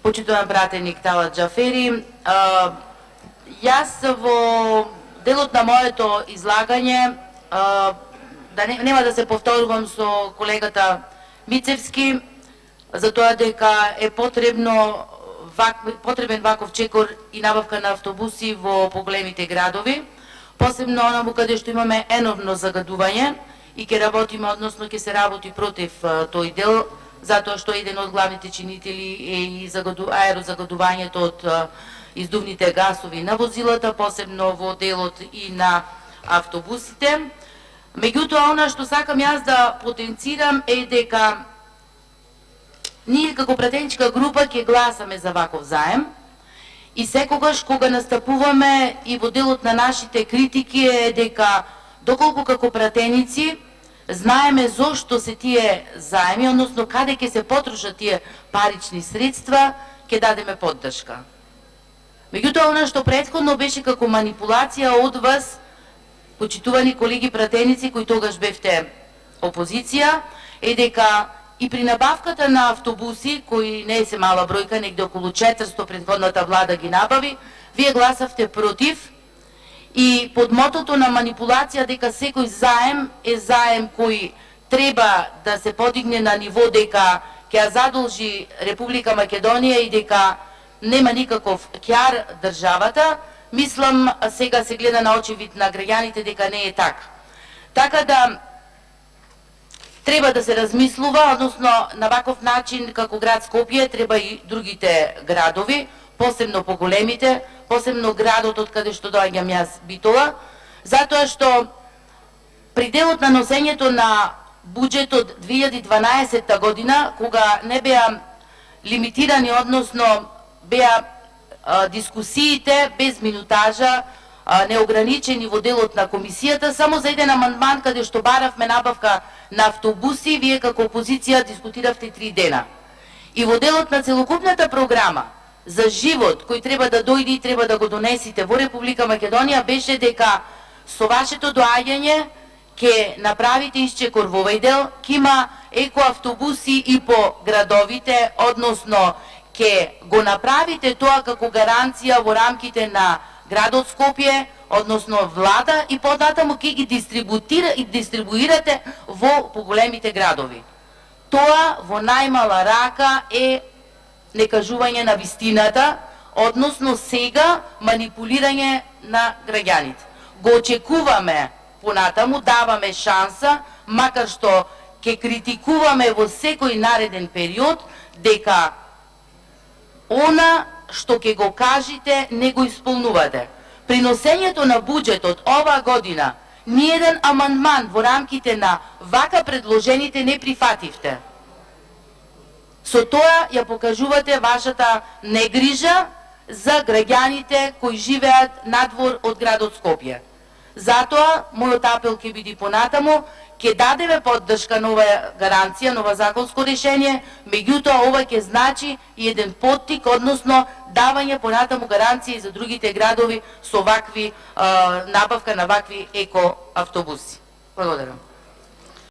Почитуван пратеник Талат Джафери, јас во делот на моето излагање нема да се повторувам со колегата Мицевски, за тоа дека е потребен ваков чекор и набавка на автобуси во поголемите градови, посебно онаму каде што имаме еновно загадување и ќе работиме, односно ќе се работи против тој дел, затоа што еден од главните чинители е и аерозагадувањето од издувните гасови на возилата, посебно во делот и на автобусите. Меѓутоа, она што сакам јас да потенцирам е дека ние како пратеничка група ќе гласаме за ваков заем и секогаш кога настапуваме и во делот на нашите критики е дека доколку како пратеници знаеме зошто се тие заеми, односно каде ќе се потрошат тие парични средства, ќе дадеме поддршка. Меѓутоа, она што претходно беше како манипулација од вас, почитувани колеги пратеници кои тогаш бевте опозиција, е дека и при набавката на автобуси, кои не се мала бројка, негде околу 400 предходната влада ги набави, вие гласавте против и под мотото на манипулација дека секој заем е заем кој треба да се подигне на ниво дека ќе ја задолжи Република Македонија и дека нема никаков ќар државата, мислам сега се гледа на очевид на граѓаните дека не е така. Така да треба да се размислува, односно на ваков начин како град Скопје треба и другите градови, посебно поголемите, посебно градот од каде што доаѓам јас, Битола, затоа што при делот на носењето на буџетот 2012 година, кога не беа лимитирани, односно беа дискусиите без минутажа, неограничени во делот на комисијата, само за еден амандман каде што баравме набавка на автобуси, вие како опозиција дискутиравте 3 дена. И во делот на целокупната програма за живот кој треба да дојде и треба да го донесите во Република Македонија беше дека со вашето доаѓање ќе направите исчекор во овој дел, ќе има екоавтобуси и по градовите, односно ќе го направите тоа како гаранција во рамките на градот Скопје, односно влада, и податаму ќе ги дистрибуирате во поголемите градови. Тоа во најмала рака е некажување на вистината, односно сега манипулирање на граѓаните. Го очекуваме понатаму, даваме шанса, макар што ќе критикуваме во секој нареден период, дека она што ќе го кажете не го исполнувате. При носењето на буџетот оваа година ниеден амандман во рамките на вака предложените не прифативте. Со тоа ја покажувате вашата негрижа за граѓаните кои живеат надвор од градот Скопје. Затоа, мојот апел ќе биде понатаму, ќе дадеме поддршка на оваа гаранција, на ова законско решение, меѓутоа ова ќе значи и еден поттик, односно давање понатаму гаранција и за другите градови со вакви набавка на вакви еко автобуси. Благодарам.